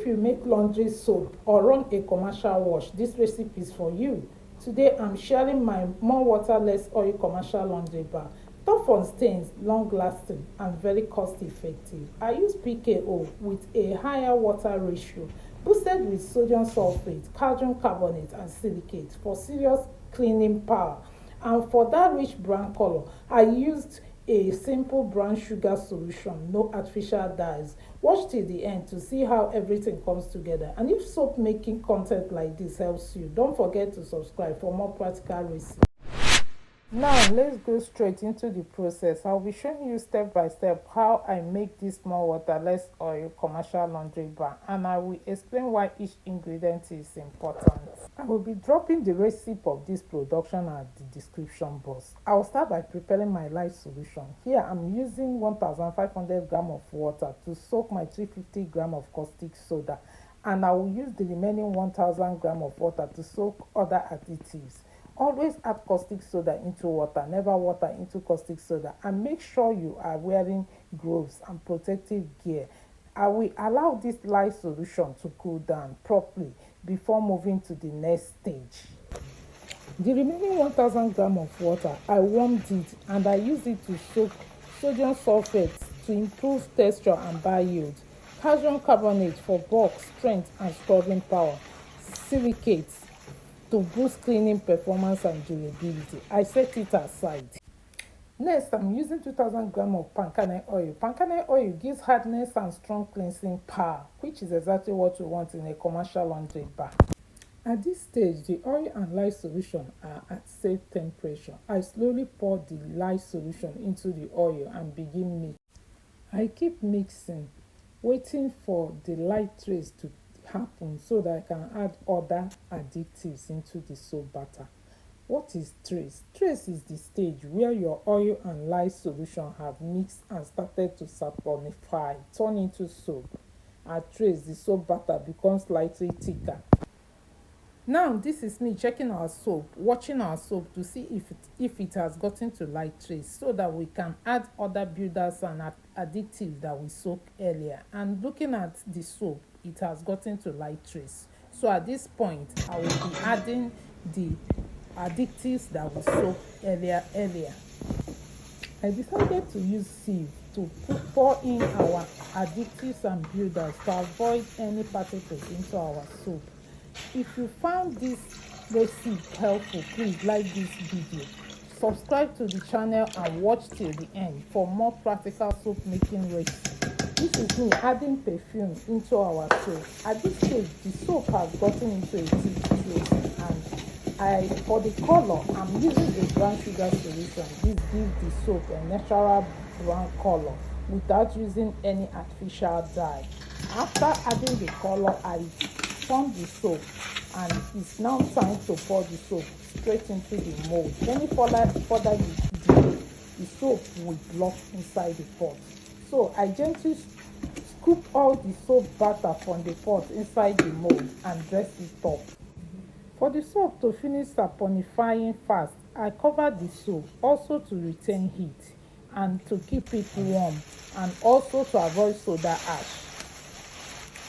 If you make laundry soap or run a commercial wash, this recipe is for you. Today I'm sharing my more water less oil commercial laundry bar. Tough on stains, long lasting and very cost effective. I use PKO with a higher water ratio, boosted with sodium sulfate, calcium carbonate and silicate for serious cleaning power. And for that rich brown color, I used a simple brown sugar solution, no artificial dyes. Watch till the end to see how everything comes together. And if soap making content like this helps you, don't forget to subscribe for more practical recipes. Now let's go straight into the process. I'll be showing you step by step how I make this more water less oil commercial laundry bar, and I will explain why each ingredient is important. I will be dropping the recipe of this production at the description box. I will start by preparing my light solution. Here I'm using 1500 gram of water to soak my 350 gram of caustic soda, and I will use the remaining 1000 gram of water to soak other additives. Always add caustic soda into water, never water into caustic soda, and make sure you are wearing gloves and protective gear. I will allow this light solution to cool down properly before moving to the next stage. The remaining 1000 gram of water, I warmed it and I used it to soak sodium sulfate to improve texture and bar yield, calcium carbonate for bulk, strength and scrubbing power, silicate to boost cleaning performance and durability. I set it aside. Next, I'm using 2000 gram of palm kernel oil. Palm kernel oil gives hardness and strong cleansing power, which is exactly what we want in a commercial laundry bar. At this stage, the oil and light solution are at safe temperature. I slowly pour the light solution into the oil and begin mixing. I keep mixing, waiting for the light trace to happen so that I can add other additives into the soap batter. What is trace? Trace is the stage where your oil and light solution have mixed and started to saponify, turn into soap. At trace, the soap batter becomes slightly thicker. Now this is me checking our soap, watching our soap to see if it has gotten to light trace so that we can add other builders and additives that we soaked earlier. And looking at the soap, it has gotten to light trace. So at this point, I will be adding the additives that we soaked earlier. I decided to use sieve to pour in our additives and builders to avoid any particles into our soap. If you found this recipe helpful, please like this video, subscribe to the channel and watch till the end for more practical soap making recipes. This is me adding perfume into our soap. At this stage, the soap has gotten into a thick paste, and for the color, I'm using a brown sugar solution. This gives the soap a natural brown color without using any artificial dye. After adding the color, I form the soap, and it's now time to pour the soap straight into the mold. Any further delay, the soap will block inside the pot. So I gently scoop all the soap batter from the pot inside the mold and dress it up. For the soap to finish saponifying fast, I cover the soap also to retain heat and to keep it warm, and also to avoid soda ash.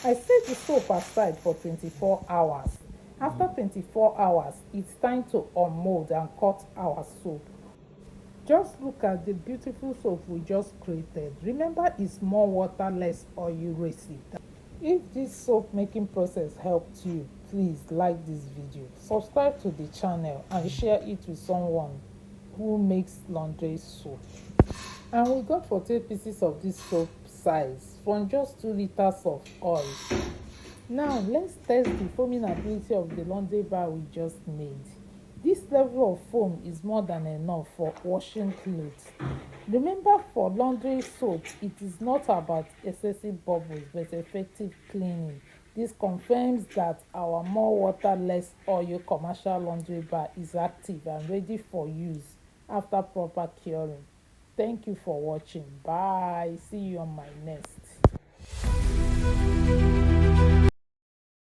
I set the soap aside for 24 hours. After 24 hours, it's time to unmold and cut our soap. Just look at the beautiful soap we just created. Remember, it's more water, less oil recipe. If this soap making process helped you, please like this video, subscribe to the channel and share it with someone who makes laundry soap. And we got 48 pieces of this soap size from just 2 liters of oil. Now let's test the foaming ability of the laundry bar we just made. This level of foam is more than enough for washing clothes. Remember, for laundry soap, it is not about excessive bubbles but effective cleaning. This confirms that our more water, less oil commercial laundry bar is active and ready for use after proper curing. Thank you for watching. Bye. See you on my next.